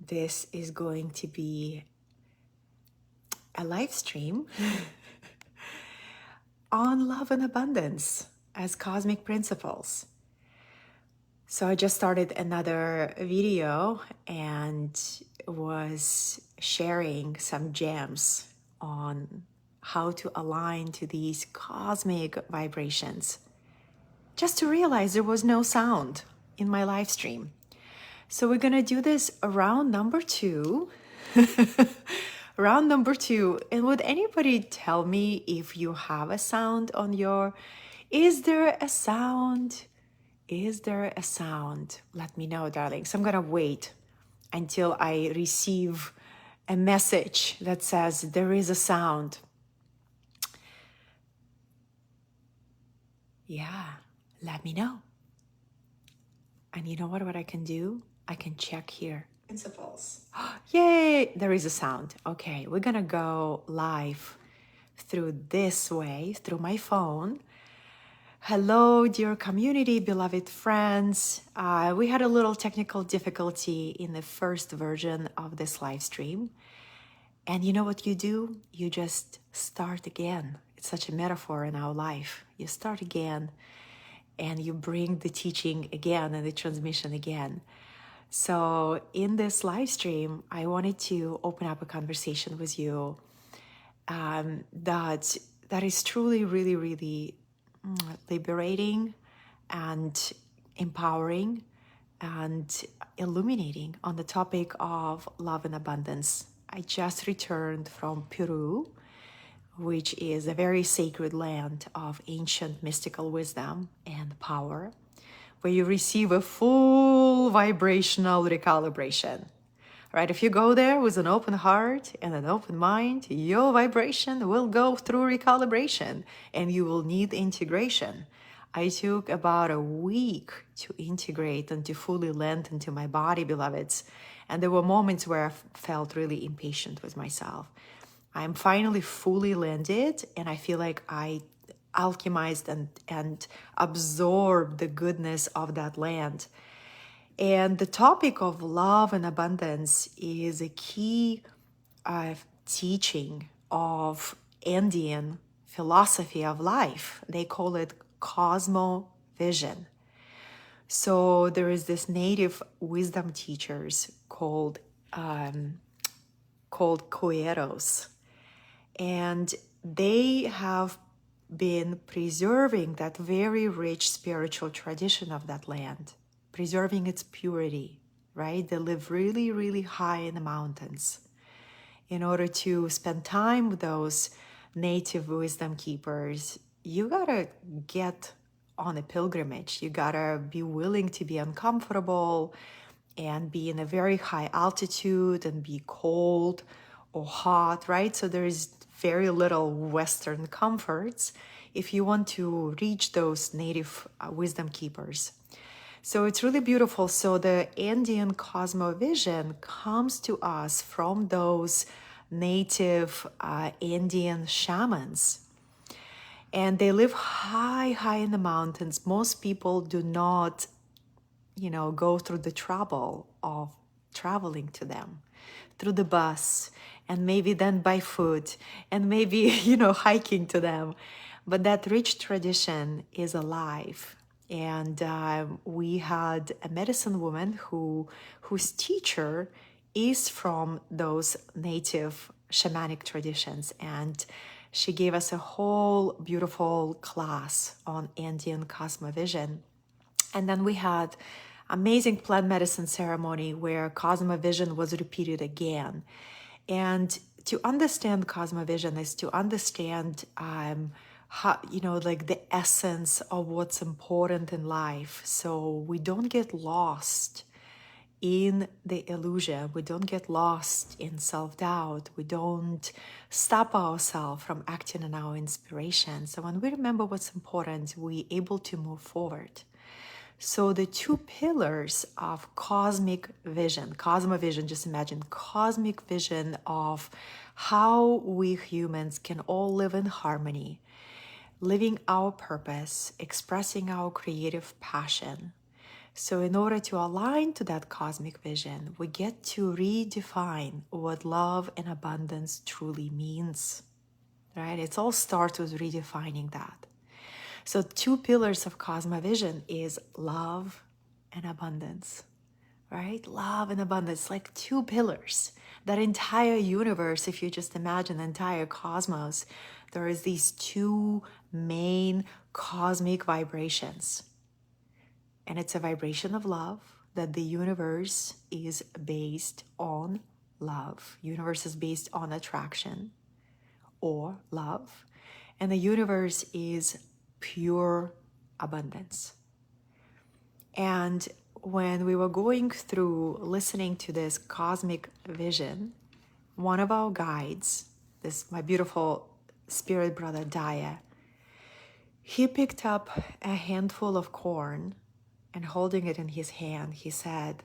This is going to be a live stream on love and abundance as cosmic principles. So I just started another video and was sharing some gems on how to align to these cosmic vibrations. Just to realize there was no sound in my live stream. So we're gonna do this round number 2. Round number 2. And would anybody tell me if you have a sound on your... Is there a sound? Is there a sound? Let me know, darlings. I'm gonna wait until I receive a message that says there is a sound. Yeah, let me know. And you know what I can do? I can check here. Principles. Yay, there is a sound. Okay, we're gonna go live through this way, through my phone. Hello, dear community, beloved friends. We had a little technical difficulty in the first version of this live stream. And you know what you do? You just start again. It's such a metaphor in our life. You start again and you bring the teaching again and the transmission again. So in this live stream, I wanted to open up a conversation with you that is truly, really, really liberating and empowering and illuminating on the topic of love and abundance. I just returned from Peru, which is a very sacred land of ancient mystical wisdom and power, where you receive a full vibrational recalibration. Right? If you go there with an open heart and an open mind, your vibration will go through recalibration and you will need integration. I took about a week to integrate and to fully land into my body, beloveds. And there were moments where I felt really impatient with myself. I'm finally fully landed and I feel like I alchemized and absorbed the goodness of that land. And the topic of love and abundance is a key teaching of Indian philosophy of life. They call it CosmoVision. So there is this native wisdom teachers called Coeros, and they have been preserving that very rich spiritual tradition of that land, preserving its purity, right? They live really, really high in the mountains. In order to spend time with those native wisdom keepers, you gotta get on a pilgrimage. You gotta be willing to be uncomfortable and be in a very high altitude and be cold or hot, right? So there is very little Western comforts if you want to reach those native wisdom keepers. So it's really beautiful. So the Indian cosmovision comes to us from those native Indian shamans. And they live high, high in the mountains. Most people do not, go through the trouble of traveling to them through the bus and maybe then by foot and maybe, hiking to them. But that rich tradition is alive. And we had a medicine woman whose teacher is from those native shamanic traditions. And she gave us a whole beautiful class on Indian cosmovision. And then we had amazing plant medicine ceremony where cosmovision was repeated again. And to understand cosmovision is to understand how, like the essence of what's important in life. So we don't get lost in the illusion. We don't get lost in self-doubt. We don't stop ourselves from acting on our inspiration. So when we remember what's important, we're able to move forward. So the two pillars of cosmic vision, cosmovision, just imagine cosmic vision of how we humans can all live in harmony, living our purpose, expressing our creative passion, So in order to align to that cosmic vision, we get to redefine what love and abundance truly means, right? It all starts with redefining that. So two pillars of CosmoVision is love and abundance, right? Love and abundance, like two pillars. That entire universe, if you just imagine the entire cosmos, there is these two main cosmic vibrations. And it's a vibration of love, that the universe is based on love. Universe is based on attraction or love. And the universe is pure abundance. And when we were going through listening to this cosmic vision, one of our guides, my beautiful spirit brother Daya, he picked up a handful of corn and holding it in his hand, he said,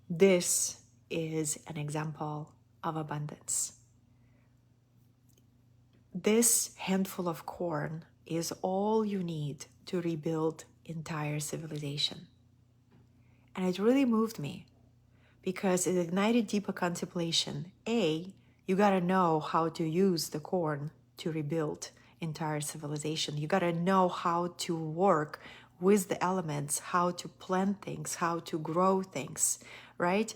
"This is an example of abundance. This handful of corn is all you need to rebuild entire civilization." And it really moved me because it ignited deeper contemplation. You gotta know how to use the corn to rebuild entire civilization. You gotta know how to work with the elements, how to plant things, how to grow things, right?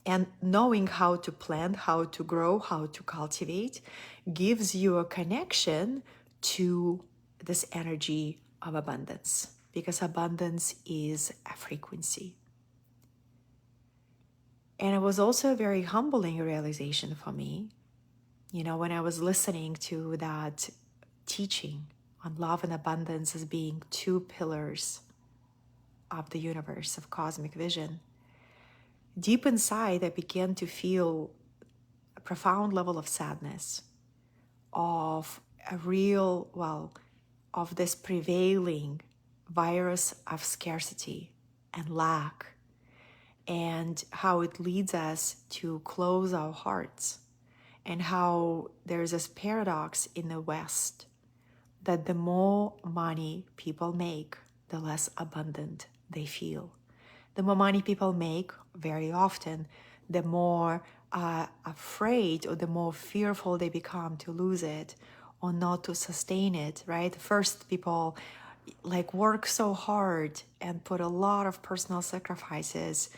And knowing how to plant, how to grow, how to cultivate gives you a connection to this energy of abundance, because abundance is a frequency. And it was also a very humbling realization for me, when I was listening to that teaching on love and abundance as being two pillars of the universe, of cosmic vision. Deep inside, I began to feel a profound level of sadness, of of this prevailing virus of scarcity and lack, and how it leads us to close our hearts, and how there's this paradox in the West that the more money people make, the less abundant they feel. The more money people make, very often, the more afraid or the more fearful they become to lose it or not to sustain it, right? First, people work so hard and put a lot of personal sacrifices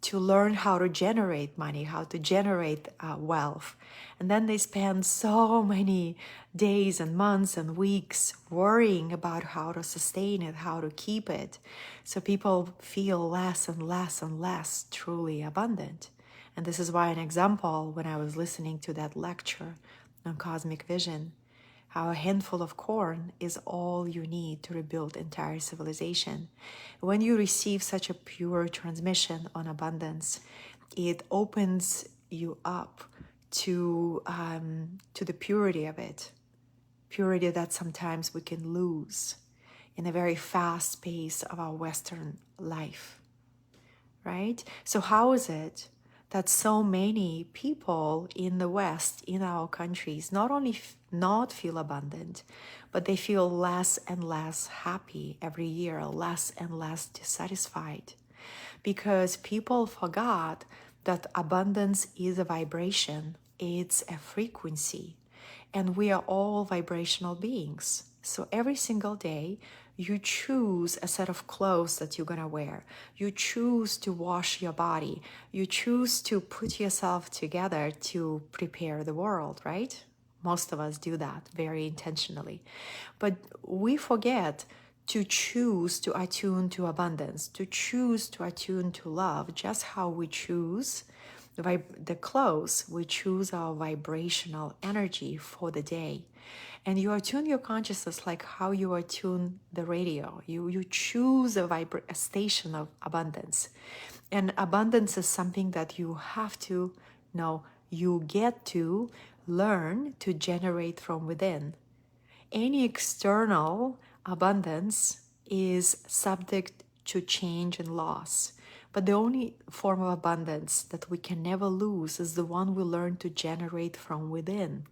to learn how to generate money, how to generate wealth. And then they spend so many days and months and weeks worrying about how to sustain it, how to keep it. So people feel less and less and less truly abundant. And this is why an example, when I was listening to that lecture on cosmic vision, how a handful of corn is all you need to rebuild entire civilization. When you receive such a pure transmission on abundance, it opens you up to the purity of it. Purity that sometimes we can lose in a very fast pace of our Western life, right? So how is it that so many people in the West, in our countries, not only not feel abundant, but they feel less and less happy every year, less and less dissatisfied? Because people forgot that abundance is a vibration, it's a frequency, and we are all vibrational beings. So every single day, you choose a set of clothes that you're gonna wear. You choose to wash your body. You choose to put yourself together to prepare the world, right? Most of us do that very intentionally. But we forget to choose to attune to abundance, to choose to attune to love, just how we choose the clothes, we choose our vibrational energy for the day. And you attune your consciousness like how you attune the radio. You choose a station of abundance. And abundance is something that you have to know, you get to learn to generate from within. Any external abundance is subject to change and loss. But the only form of abundance that we can never lose is the one we learn to generate from within,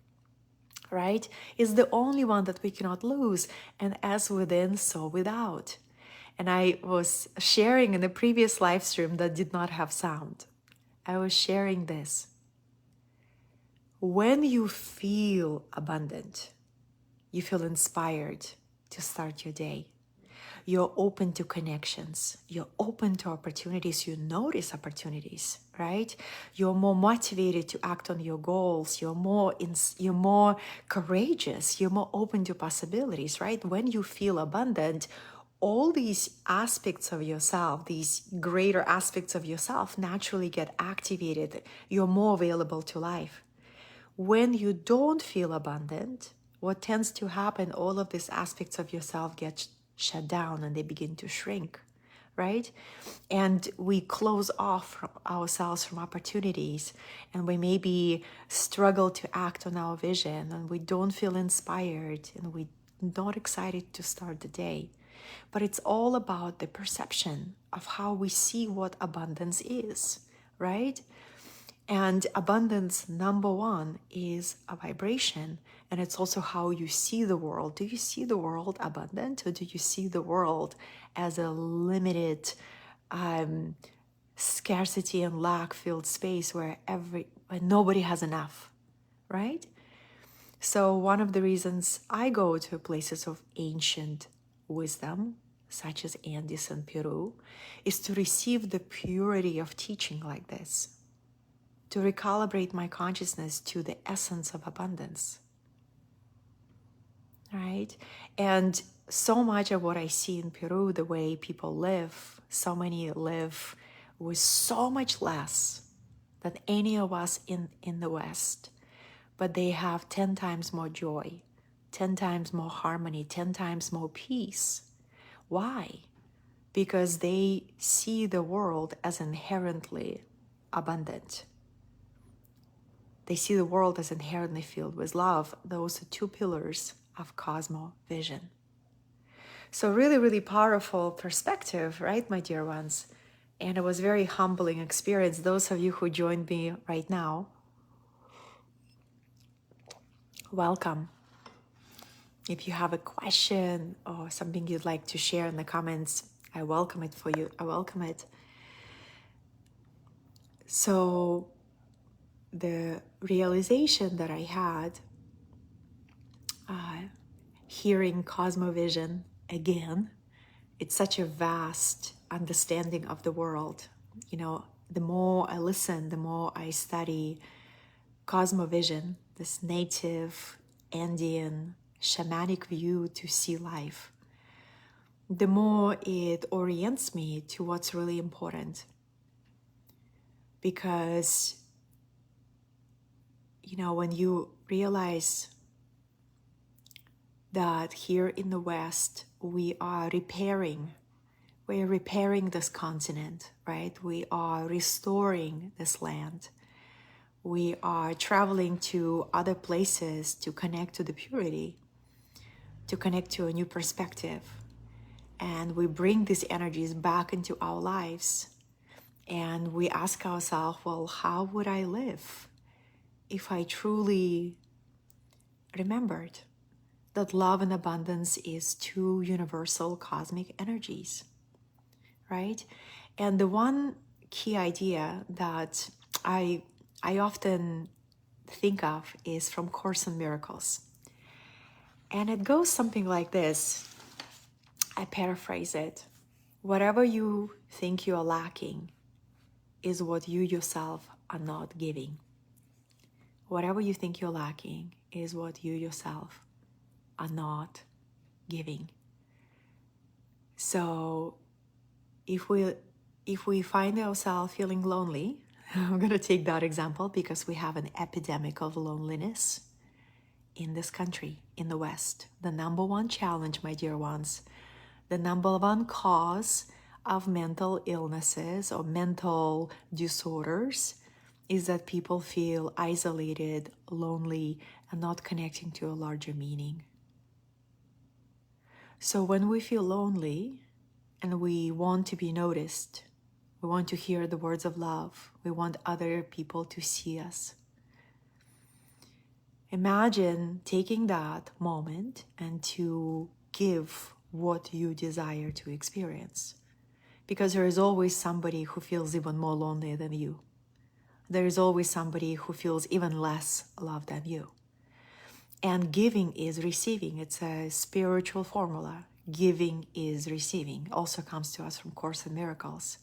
right? Is the only one that we cannot lose. And as within, so without. And I was sharing in the previous live stream that did not have sound. I was sharing this. When you feel abundant, you feel inspired to start your day. You're open to connections. You're open to opportunities. You notice opportunities, right? You're more motivated to act on your goals. You're more courageous. You're more open to possibilities, right? When you feel abundant, all these aspects of yourself, these greater aspects of yourself naturally get activated. You're more available to life. When you don't feel abundant, what tends to happen, all of these aspects of yourself get shut down and they begin to shrink, right? And we close off from ourselves from opportunities, and we maybe struggle to act on our vision, and we don't feel inspired, and we're not excited to start the day. But it's all about the perception of how we see what abundance is, right? And abundance, number one, is a vibration. And it's also how you see the world. Do you see the world abundant, or do you see the world as a limited, scarcity and lack filled space where nobody has enough, right? So one of the reasons I go to places of ancient wisdom, such as Andes and Peru, is to receive the purity of teaching like this, to recalibrate my consciousness to the essence of abundance, right? And so much of what I see in Peru, the way people live, so many live with so much less than any of us in the West, but they have 10 times more joy, 10 times more harmony, 10 times more peace. Why? Because they see the world as inherently abundant. They see the world as inherently filled with love. Those are two pillars of CosmoVision. So really, really powerful perspective, right, my dear ones? And it was a very humbling experience. Those of you who joined me right now, welcome. If you have a question or something you'd like to share in the comments, I welcome it for you. I welcome it. So the realization that I had hearing CosmoVision again, it's such a vast understanding of the world. You know, the more I listen, the more I study CosmoVision, this native Andean shamanic view to see life, the more it orients me to what's really important. Because, you know, when you realize that here in the West, we're repairing this continent, right? We are restoring this land. We are traveling to other places to connect to the purity, to connect to a new perspective. And we bring these energies back into our lives. And we ask ourselves, well, how would I live if I truly remembered that love and abundance is two universal cosmic energies, right? And the one key idea that I often think of is from Course in Miracles. And it goes something like this. I paraphrase it. Whatever you think you are lacking is what you yourself are not giving. Whatever you think you're lacking is what you yourself are not giving. So if we find ourselves feeling lonely, I'm going to take that example because we have an epidemic of loneliness in this country, in the West. The number one challenge, my dear ones, the number one cause of mental illnesses or mental disorders is that people feel isolated, lonely, and not connecting to a larger meaning. So when we feel lonely and we want to be noticed, we want to hear the words of love, we want other people to see us. Imagine taking that moment and to give what you desire to experience. Because there is always somebody who feels even more lonely than you. There is always somebody who feels even less loved than you. And giving is receiving. It's a spiritual formula. Giving is receiving. Also comes to us from Course in Miracles.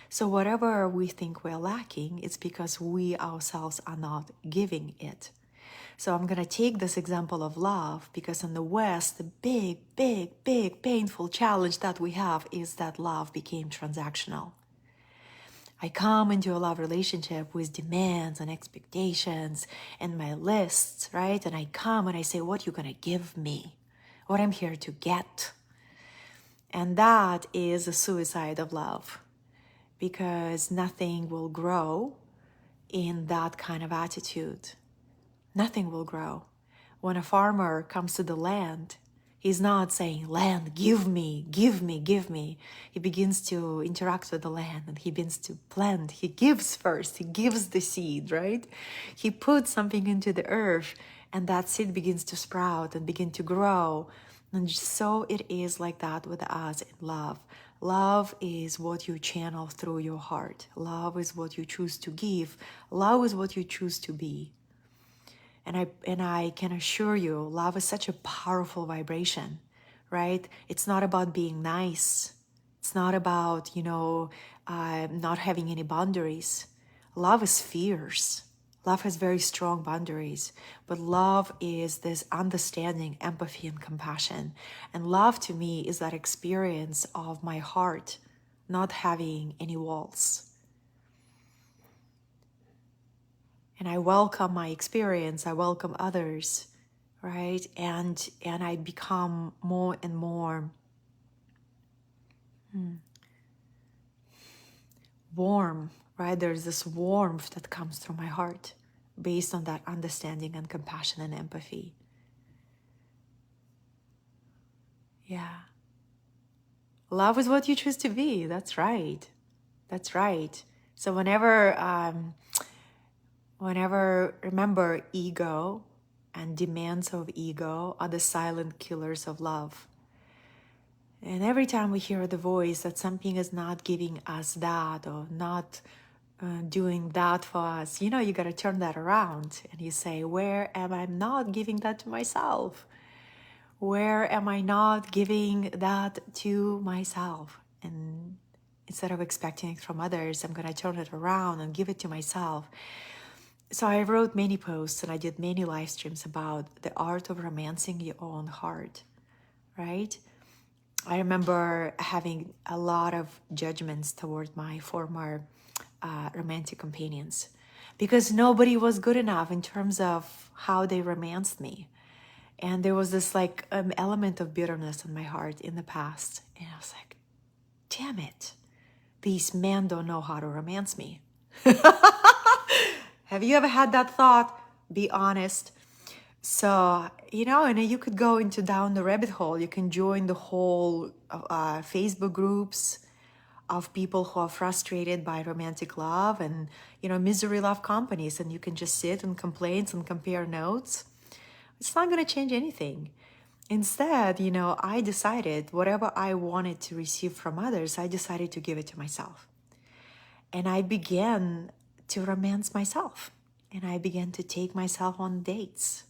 So whatever we think we're lacking, it's because we ourselves are not giving it. So I'm going to take this example of love because in the West, the big, painful challenge that we have is that love became transactional. I come into a love relationship with demands and expectations and my lists, right? And I come and I say, what are you going to give me? What I'm here to get. And that is a suicide of love because nothing will grow in that kind of attitude. Nothing will grow. When a farmer comes to the land, he's not saying, land, give me, give me, give me. He begins to interact with the land and he begins to plant. He gives first. He gives the seed, right? He puts something into the earth and that seed begins to sprout and begin to grow. And so it is like that with us in love. Love is what you channel through your heart. Love is what you choose to give. Love is what you choose to be. And I can assure you, love is such a powerful vibration, right? It's not about being nice. It's not about, not having any boundaries. Love is fierce. Love has very strong boundaries. But love is this understanding, empathy, and compassion. And love to me is that experience of my heart not having any walls. And I welcome my experience, I welcome others, right? And I become more and more warm, right? There's this warmth that comes through my heart based on that understanding and compassion and empathy. Yeah. Love is what you choose to be. That's right. That's right. So whenever, remember, ego and demands of ego are the silent killers of love. And every time we hear the voice that something is not giving us that or not doing that for us, you got to turn that around and you say, where am I not giving that to myself? Where am I not giving that to myself? And instead of expecting it from others, I'm going to turn it around and give it to myself. So I wrote many posts and I did many live streams about the art of romancing your own heart, right? I remember having a lot of judgments toward my former romantic companions because nobody was good enough in terms of how they romanced me. And there was this element of bitterness in my heart in the past. And I was like, damn it, these men don't know how to romance me. Have you ever had that thought? Be honest. So, and you could go down the rabbit hole. You can join the whole Facebook groups of people who are frustrated by romantic love and, misery love companies. And you can just sit and complain and compare notes. It's not going to change anything. Instead, I decided whatever I wanted to receive from others, I decided to give it to myself. And I began to romance myself. And I began to take myself on dates.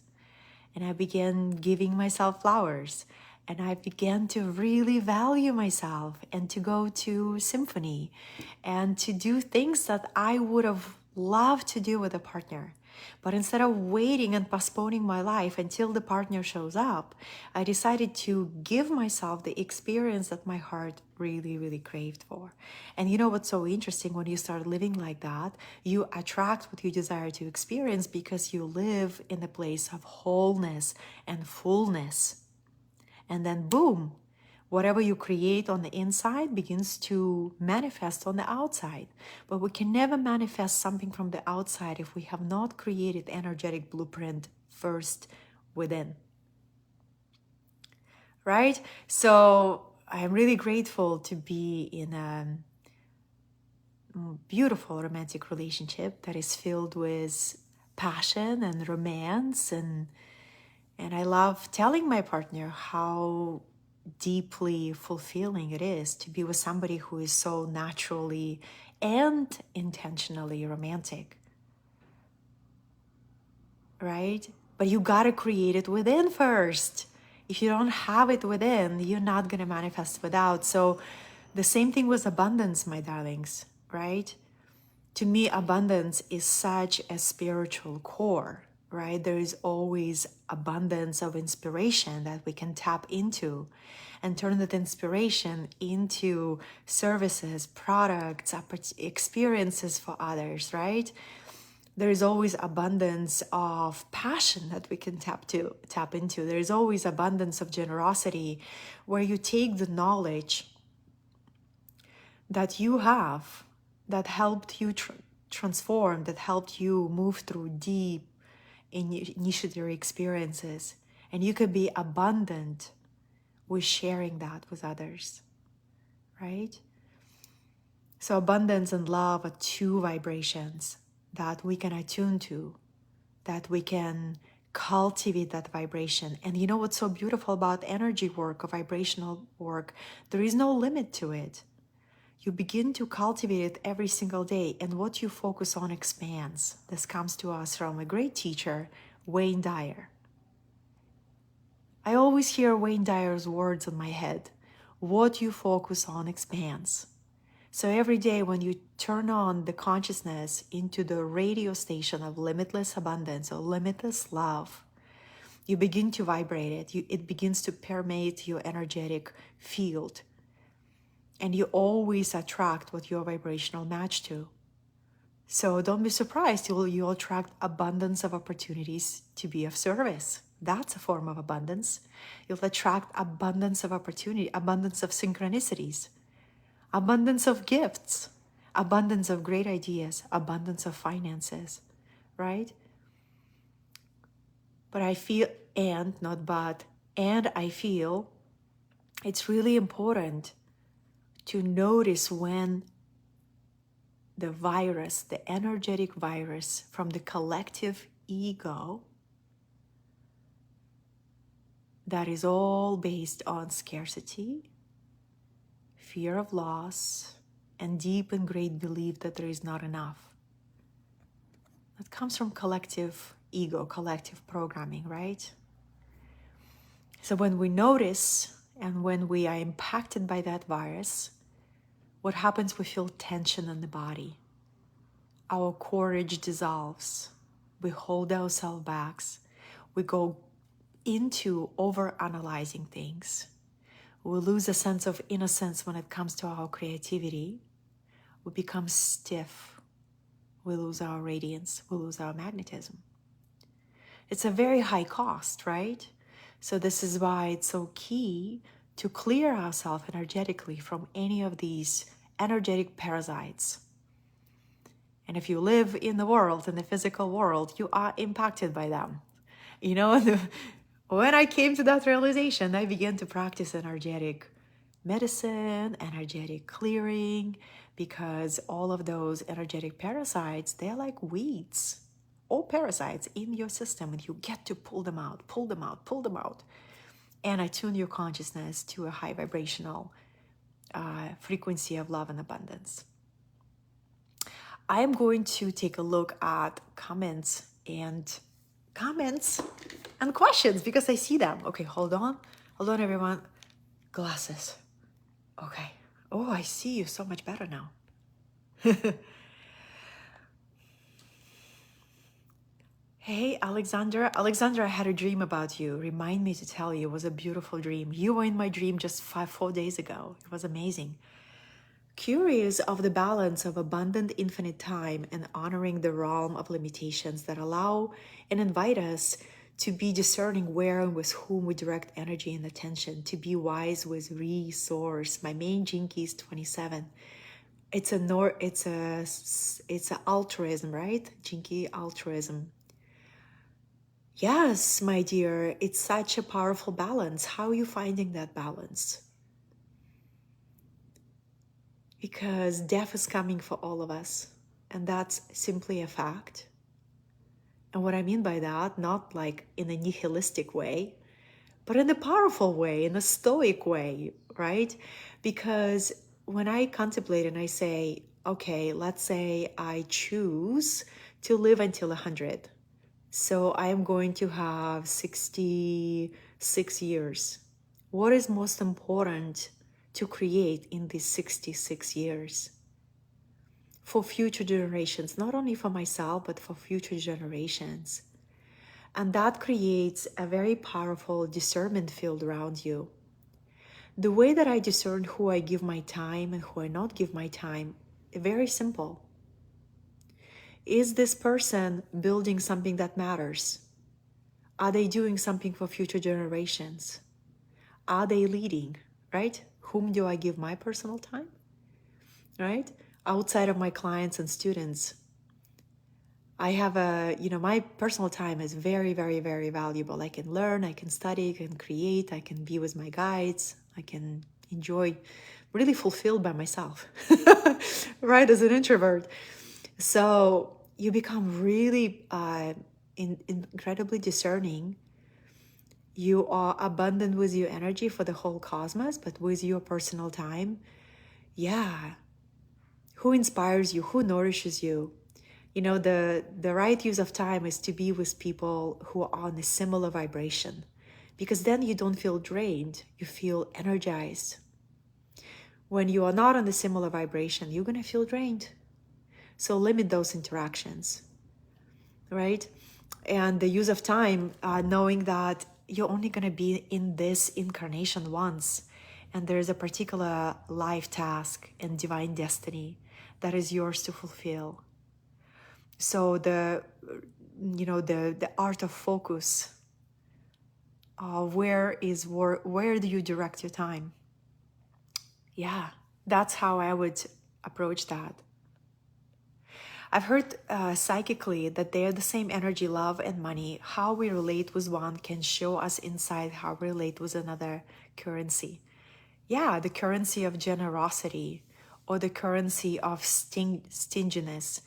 And I began giving myself flowers. And I began to really value myself and to go to symphony and to do things that I would have loved to do with a partner. But instead of waiting and postponing my life until the partner shows up, I decided to give myself the experience that my heart really, really craved for. And you know what's so interesting? When you start living like that, you attract what you desire to experience because you live in a place of wholeness and fullness. And then boom, whatever you create on the inside begins to manifest on the outside. But we can never manifest something from the outside if we have not created energetic blueprint first within. Right? So I'm really grateful to be in a beautiful romantic relationship that is filled with passion and romance, and I love telling my partner how deeply fulfilling it is to be with somebody who is so naturally and intentionally romantic, right? But you gotta create it within first. If you don't have it within, you're not gonna manifest without. So the same thing with abundance, my darlings, right? To me, abundance is such a spiritual core, right? There is always abundance of inspiration that we can tap into and turn that inspiration into services, products, experiences for others, right? There is always abundance of passion that we can tap into. There is always abundance of generosity where you take the knowledge that you have that helped you transform, that helped you move through deep initiatory experiences. And you can be abundant with sharing that with others, right? So abundance and love are two vibrations that we can attune to, that we can cultivate that vibration. And you know what's so beautiful about energy work or vibrational work? There is no limit to it. You begin to cultivate it every single day, and what you focus on expands. This comes to us from a great teacher, Wayne Dyer. I always hear Wayne Dyer's words in my head. What you focus on expands. So every day when you turn on the consciousness into the radio station of limitless abundance or limitless love, you begin to vibrate it. It begins to permeate your energetic field. And you always attract what your vibrational match to. So don't be surprised, you'll attract abundance of opportunities to be of service. That's a form of abundance. You'll attract abundance of opportunity, abundance of synchronicities, abundance of gifts, abundance of great ideas, abundance of finances, right? But I feel, and not but, and I feel it's really important to notice when the virus, the energetic virus from the collective ego that is all based on scarcity, fear of loss, and deep and great belief that there is not enough. That comes from collective ego, collective programming, right? So when we notice and when we are impacted by that virus, what happens? We feel tension in the body. Our courage dissolves. We hold ourselves back. We go into over-analyzing things. We lose a sense of innocence when it comes to our creativity. We become stiff. We lose our radiance. We lose our magnetism. It's a very high cost, right? So this is why it's so key to clear ourselves energetically from any of these energetic parasites. And if you live in the world, in the physical world, you are impacted by them. You know, when I came to that realization, I began to practice energetic medicine, energetic clearing, because all of those energetic parasites, they're like weeds, all parasites in your system, and you get to pull them out, pull them out, pull them out, and attune your consciousness to a high vibrational frequency of love and abundance. I am going to take a look at comments and questions because I see them. Okay, hold on, everyone. Glasses. Okay. Oh, I see you so much better now. Hey, Alexandra. Alexandra, I had a dream about you. Remind me to tell you. It was a beautiful dream. You were in my dream just 4 days ago. It was amazing. Curious of the balance of abundant infinite time and honoring the realm of limitations that allow and invite us to be discerning where and with whom we direct energy and attention, to be wise with resource. My main jinky is 27. It's a altruism, right? Jinky altruism. Yes, my dear, it's such a powerful balance. How are you finding that balance? Because death is coming for all of us, and that's simply a fact. And what I mean by that, not like in a nihilistic way, but in a powerful way, in a stoic way, right? Because when I contemplate and I say, okay, let's say I choose to live until 100. So I am going to have 66 years. What is most important to create in these 66 years? For future generations, not only for myself, but for future generations. And that creates a very powerful discernment field around you. The way that I discern who I give my time and who I not give my time, very simple. Is this person building something that matters? Are they doing something for future generations? Are they leading, right? Whom do I give my personal time, right? Outside of my clients and students, I have my personal time is very, very, very valuable. I can learn, I can study, I can create, I can be with my guides, I can enjoy, really fulfilled by myself, right? As an introvert. So you become really incredibly discerning. You are abundant with your energy for the whole cosmos, but with your personal time, yeah. Who inspires you? Who nourishes you? The right use of time is to be with people who are on a similar vibration, because then you don't feel drained, you feel energized. When you are not on a similar vibration, you're going to feel drained. So limit those interactions, right? And the use of time, knowing that you're only going to be in this incarnation once, and there is a particular life task and divine destiny that is yours to fulfill. So the art of focus, where do you direct your time? Yeah, that's how I would approach that. I've heard psychically that they are the same energy, love and money. How we relate with one can show us inside how we relate with another currency. Yeah, the currency of generosity or the currency of stinginess.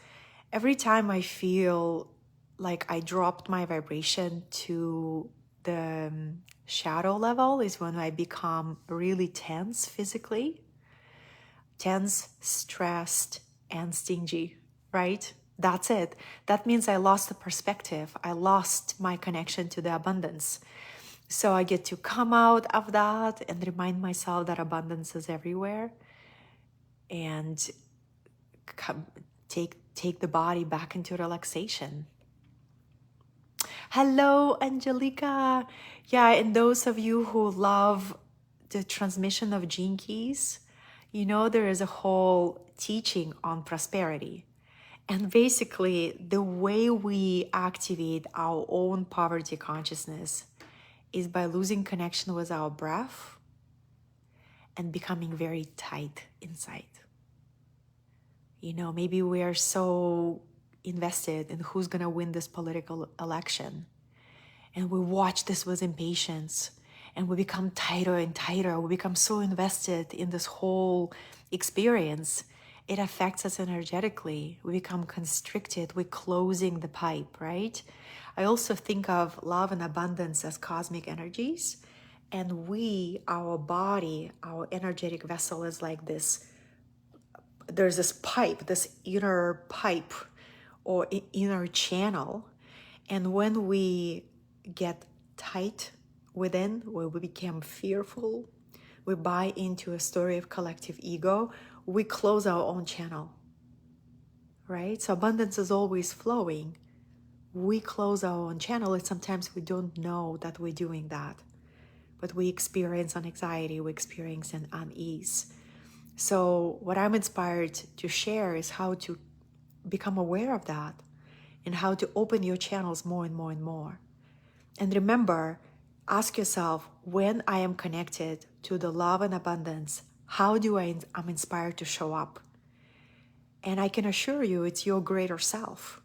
Every time I feel like I dropped my vibration to the shadow level is when I become really tense physically. Tense, stressed, and stingy, right? That's it. That means I lost the perspective. I lost my connection to the abundance. So I get to come out of that and remind myself that abundance is everywhere, and take the body back into relaxation. Hello, Angelica. Yeah, and those of you who love the transmission of gene keys, there is a whole teaching on prosperity. And basically, the way we activate our own poverty consciousness is by losing connection with our breath and becoming very tight inside. Maybe we are so invested in who's going to win this political election, and we watch this with impatience, and we become tighter and tighter. We become so invested in this whole experience. It affects us energetically. We become constricted. We're closing the pipe, right? I also think of love and abundance as cosmic energies. And our body, our energetic vessel is like this. There's this pipe, this inner pipe or inner channel. And when we get tight within, where we become fearful, we buy into a story of collective ego, we close our own channel, right? So abundance is always flowing. We close our own channel, and sometimes we don't know that we're doing that, but we experience an anxiety, we experience an unease. So what I'm inspired to share is how to become aware of that and how to open your channels more and more and more. And remember, ask yourself, when I am connected to the love and abundance, how I'm inspired to show up? And I can assure you, it's your greater self.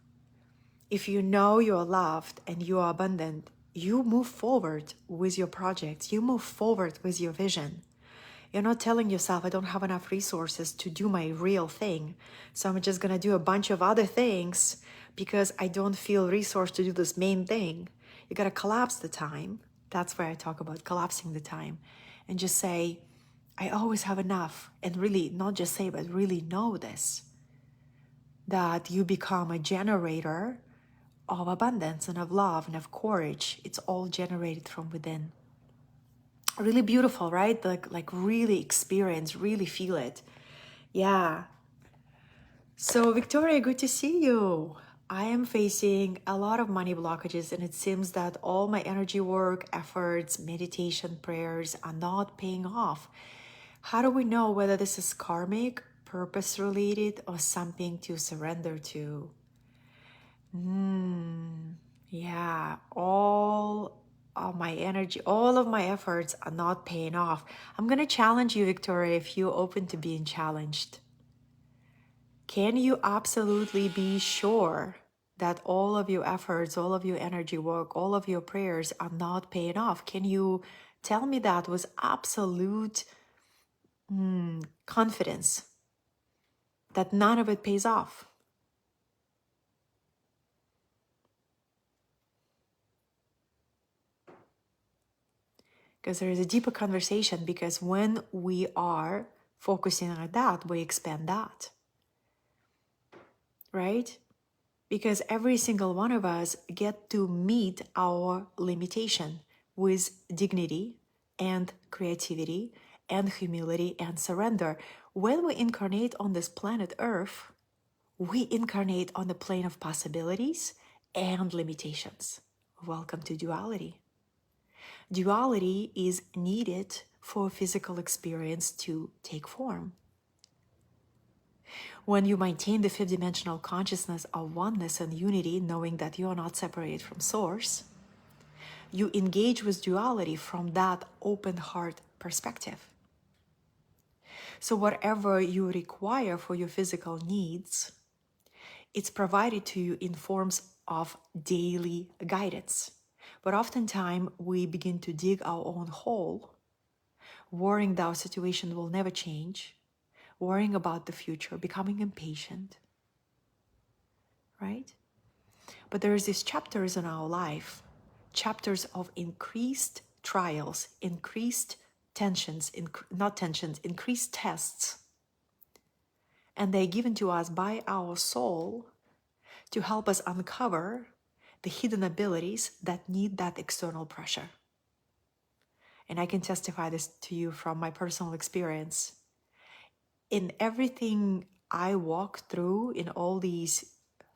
If you know you're loved and you are abundant, you move forward with your projects. You move forward with your vision. You're not telling yourself, I don't have enough resources to do my real thing, so I'm just going to do a bunch of other things because I don't feel resourced to do this main thing. You got to collapse the time That's where I talk about collapsing the time and just say, I always have enough. And really, not just say, but really know this, that you become a generator of abundance and of love and of courage. It's all generated from within. Really beautiful, right? Like really experience, really feel it. Yeah. So Victoria, good to see you. I am facing a lot of money blockages, and it seems that all my energy work, efforts, meditation, prayers are not paying off. How do we know whether this is karmic, purpose related, or something to surrender to? Yeah, all of my energy, all of my efforts are not paying off. I'm going to challenge you, Victoria, if you're open to being challenged. Can you absolutely be sure that all of your efforts, all of your energy work, all of your prayers are not paying off? Can you tell me that with absolute confidence that none of it pays off? Because there is a deeper conversation, because when we are focusing on that, we expand that, right? Because every single one of us get to meet our limitation with dignity and creativity and humility and surrender. When we incarnate on this planet Earth, we incarnate on the plane of possibilities and limitations. Welcome to duality. Duality is needed for physical experience to take form. When you maintain the fifth dimensional consciousness of oneness and unity, knowing that you are not separated from source, you engage with duality from that open heart perspective. So whatever you require for your physical needs, it's provided to you in forms of daily guidance. But oftentimes we begin to dig our own hole, worrying that our situation will never change, worrying about the future, becoming impatient, right? But there is these chapters in our life, chapters of increased trials, increased tensions, not tensions, increased tests. And they're given to us by our soul to help us uncover the hidden abilities that need that external pressure. And I can testify this to you from my personal experience. In everything I walk through, in all these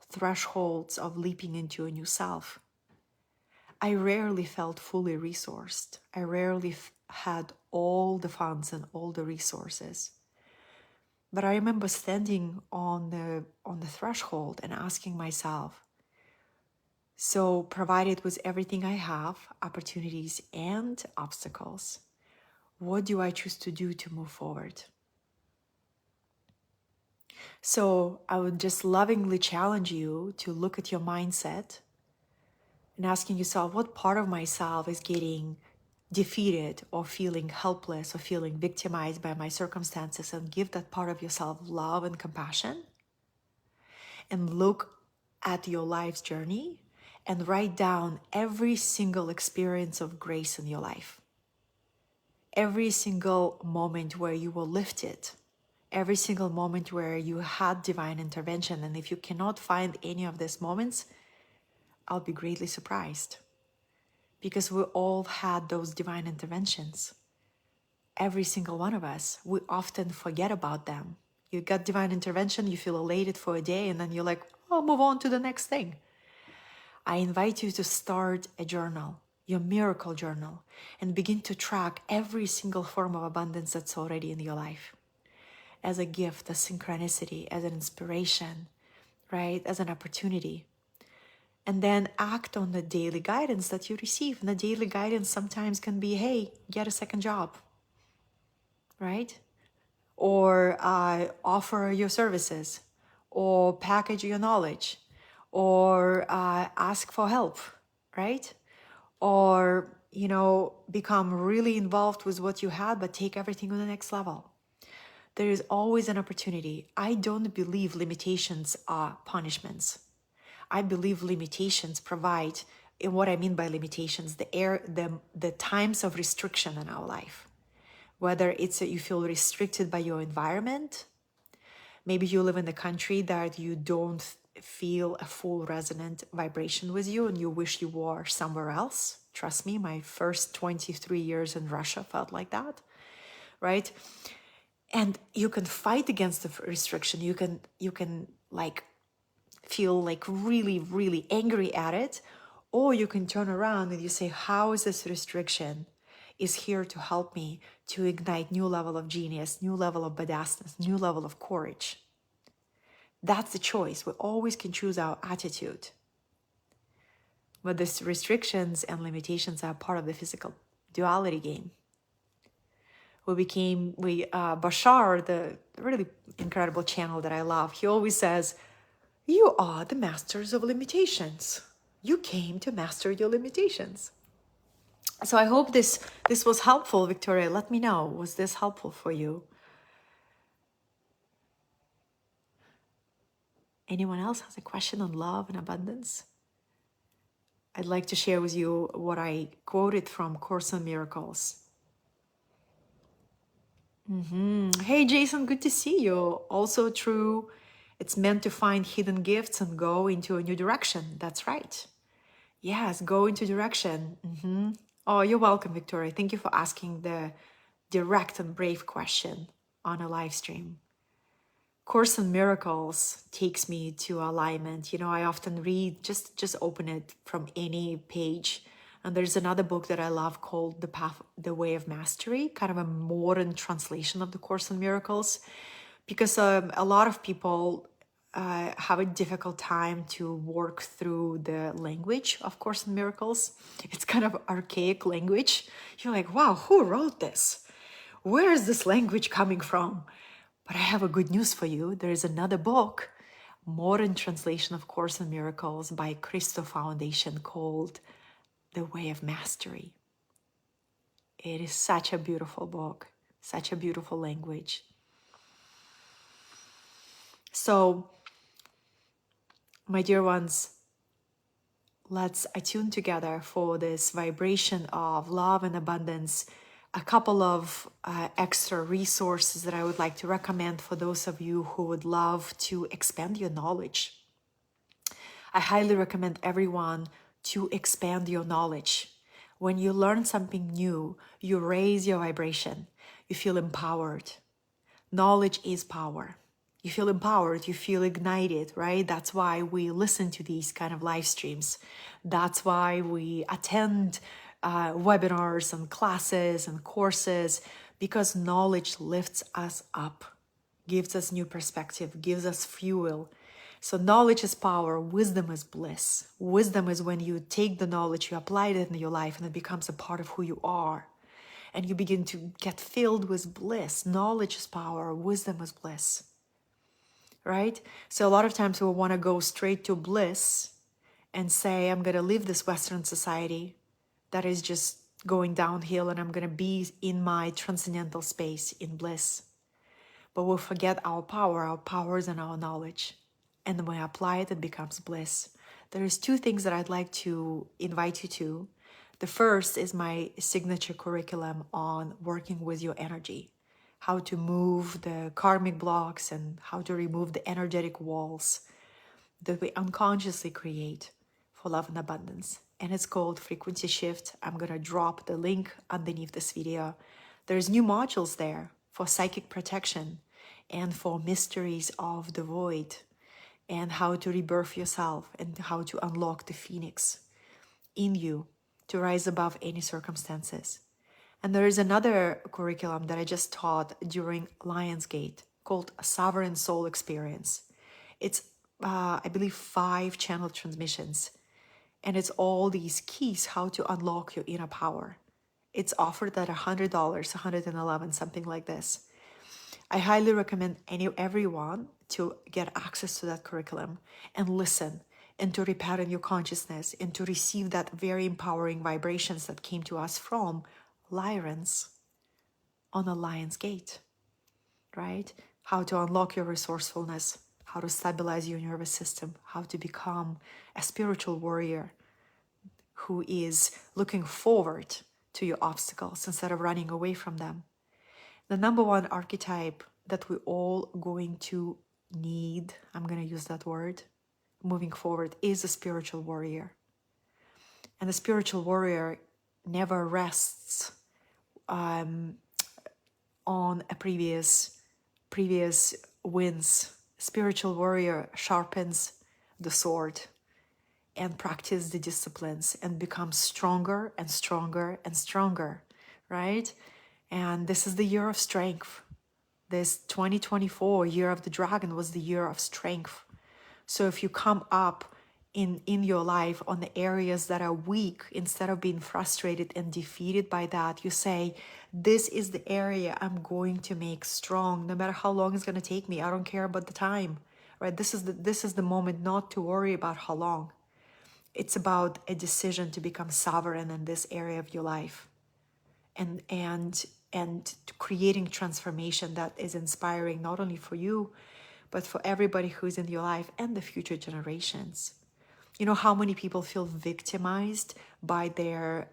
thresholds of leaping into a new self, I rarely felt fully resourced. I rarely had all the funds and all the resources. But I remember standing on the threshold and asking myself, so provided with everything I have, opportunities and obstacles, what do I choose to do to move forward? So I would just lovingly challenge you to look at your mindset and asking yourself, what part of myself is getting defeated or feeling helpless or feeling victimized by my circumstances, and give that part of yourself love and compassion. And look at your life's journey and write down every single experience of grace in your life. Every single moment where you were lifted, every single moment where you had divine intervention. And if you cannot find any of these moments, I'll be greatly surprised, because we all had those divine interventions. Every single one of us, we often forget about them. You got divine intervention, you feel elated for a day, and then you're like, oh, move on to the next thing. I invite you to start a journal, your miracle journal, and begin to track every single form of abundance that's already in your life. As a gift, as synchronicity, as an inspiration, right? As an opportunity. And then act on the daily guidance that you receive. And the daily guidance sometimes can be, hey, get a second job, right? Or offer your services, or package your knowledge, or ask for help, right? Or, become really involved with what you had, but take everything to the next level. There is always an opportunity. I don't believe limitations are punishments. I believe limitations provide And what I mean by limitations, the times of restriction in our life, whether it's that you feel restricted by your environment. Maybe you live in a country that you don't feel a full resonant vibration with you and you wish you were somewhere else. Trust me, my first 23 years in Russia felt like that, right? And you can fight against the restriction. You can like feel like really, really angry at it, or you can turn around and you say, how is this restriction is here to help me to ignite new level of genius, new level of badassness, new level of courage. That's the choice. We always can choose our attitude. But these restrictions and limitations are part of the physical duality game. Bashar, the really incredible channel that I love, he always says, you are the masters of limitations. You came to master your limitations. So I hope this was helpful, Victoria. Let me know. Was this helpful for you? Anyone else has a question on love and abundance? I'd like to share with you what I quoted from Course in Miracles. Hey, Jason, good to see you. Also true. It's meant to find hidden gifts and go into a new direction. That's right. Yes, go into direction. Oh, you're welcome, Victoria. Thank you for asking the direct and brave question on a live stream. Course in Miracles takes me to alignment. You know, I often read, just open it from any page. And there's another book that I love called The Way of Mastery, kind of a modern translation of the Course in Miracles, because a lot of people have a difficult time to work through the language of Course in Miracles. It's kind of archaic language. You're like, wow, who wrote this? Where is this language coming from? But I have a good news for you. There is another book, modern translation of Course in Miracles by Christo Foundation called The Way of Mastery. It is such a beautiful book, such a beautiful language. So, my dear ones, let's attune together for this vibration of love and abundance. A couple of extra resources that I would like to recommend for those of you who would love to expand your knowledge. I highly recommend everyone to expand your knowledge. When you learn something new, you raise your vibration. You feel empowered. Knowledge is power. You feel empowered, you feel ignited, right? That's why we listen to these kind of live streams. That's why we attend webinars and classes and courses, because knowledge lifts us up, gives us new perspective, gives us fuel. So knowledge is power, wisdom is bliss. Wisdom is when you take the knowledge, you apply it in your life, and it becomes a part of who you are. And you begin to get filled with bliss. Knowledge is power, wisdom is bliss. Right? So a lot of times we want to go straight to bliss and say, I'm going to leave this Western society that is just going downhill and I'm going to be in my transcendental space in bliss. But we'll forget our power is in our knowledge. And when we apply it, it becomes bliss. There is two things that I'd like to invite you to. The first is my signature curriculum on working with your energy, how to move the karmic blocks and how to remove the energetic walls that we unconsciously create for love and abundance. And it's called Frequency Shift. I'm going to drop the link underneath this video. There's new modules there for psychic protection and for mysteries of the void and how to rebirth yourself and how to unlock the phoenix in you to rise above any circumstances. And there is another curriculum that I just taught during Lionsgate called Sovereign Soul Experience. It's, I believe, 5 channel transmissions. And it's all these keys how to unlock your inner power. It's offered at $100, $111, something like this. I highly recommend everyone to get access to that curriculum and listen and to repattern your consciousness and to receive that very empowering vibrations that came to us from Lyrans on a Lion's Gate, right? How to unlock your resourcefulness, how to stabilize your nervous system, how to become a spiritual warrior, who is looking forward to your obstacles instead of running away from them. The number one archetype that we're all going to need, I'm going to use that word, moving forward, is a spiritual warrior. And the spiritual warrior never rests on a previous wins. Spiritual warrior sharpens the sword and practice the disciplines and becomes stronger and stronger and stronger, right? And this is the year of strength. This 2024 year of the dragon was the year of strength. So if you come up in your life on the areas that are weak, instead of being frustrated and defeated by that, you say, this is the area I'm going to make strong, no matter how long it's going to take me. I don't care about the time, right? This is the moment not to worry about how long. It's about a decision to become sovereign in this area of your life, and creating transformation that is inspiring not only for you, but for everybody who's in your life and the future generations. You know how many people feel victimized by their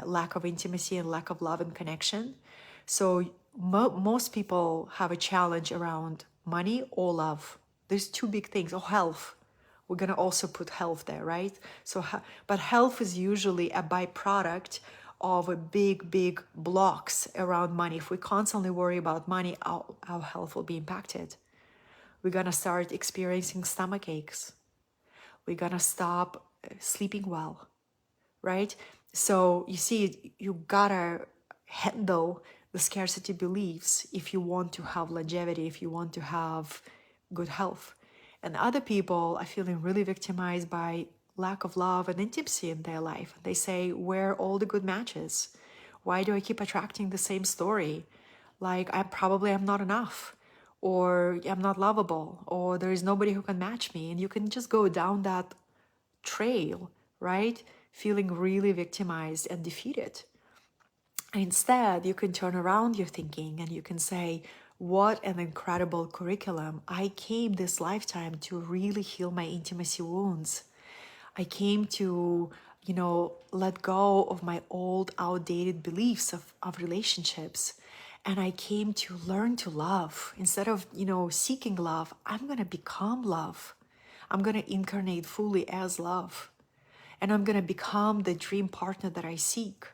lack of intimacy and lack of love and connection? So most people have a challenge around money or love. There's two big things. Or health. We're going to also put health there, right? So, but health is usually a byproduct of a big blocks around money. If we constantly worry about money, our health will be impacted. We're going to start experiencing stomach aches. We're going to stop sleeping well, right? So you see, you got to handle the scarcity beliefs if you want to have longevity, if you want to have good health. And other people are feeling really victimized by lack of love and intimacy in their life. They say, where are all the good matches? Why do I keep attracting the same story? Like, I'm not enough, or I'm not lovable, or there is nobody who can match me. And you can just go down that trail, right? Feeling really victimized and defeated. Instead, you can turn around your thinking and you can say, what an incredible curriculum. I came this lifetime to really heal my intimacy wounds. I came to, let go of my old, outdated beliefs of relationships. And I came to learn to love. Instead of, seeking love, I'm going to become love. I'm going to incarnate fully as love. And I'm going to become the dream partner that I seek.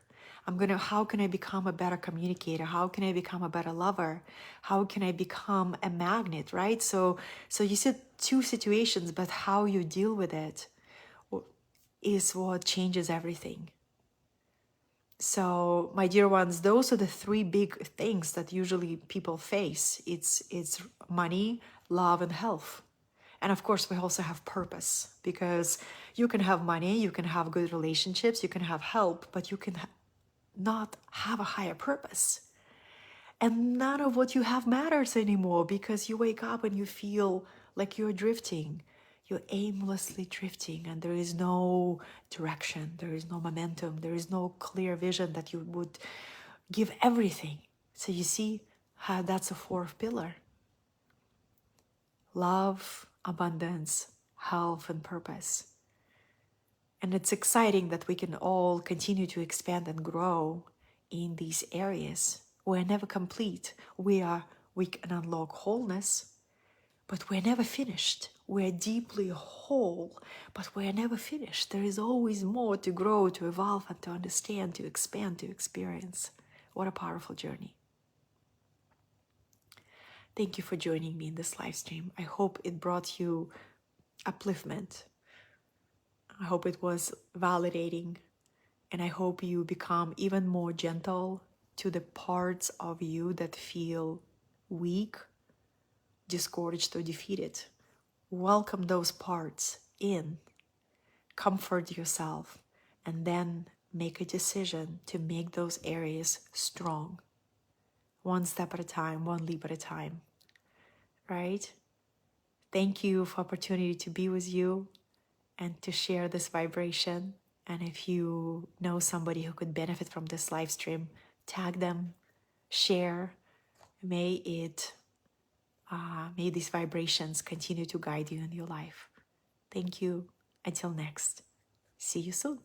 How can I become a better communicator? How can I become a better lover? How can I become a magnet, right? So you see two situations, but how you deal with it is what changes everything. So, my dear ones, those are the three big things that usually people face. It's money, love, and health. And of course, we also have purpose, because you can have money, you can have good relationships, you can have help, but you can not have a higher purpose. And none of what you have matters anymore, because you wake up and you feel like you're drifting. You're aimlessly drifting, and there is no direction, there is no momentum, there is no clear vision that you would give everything. So you see how that's a fourth pillar. Love, abundance, health, and purpose. And it's exciting that we can all continue to expand and grow in these areas. We're never complete. We can unlock wholeness, but we're never finished. We're deeply whole, but we're never finished. There is always more to grow, to evolve, and to understand, to expand, to experience. What a powerful journey. Thank you for joining me in this live stream. I hope it brought you upliftment. I hope it was validating, and I hope you become even more gentle to the parts of you that feel weak, discouraged, or defeated. Welcome those parts in, comfort yourself, and then make a decision to make those areas strong. One step at a time, one leap at a time, right? Thank you for opportunity to be with you and to share this vibration. And if you know somebody who could benefit from this live stream, tag them, share. May these vibrations continue to guide you in your life. Thank you. Until next. See you soon.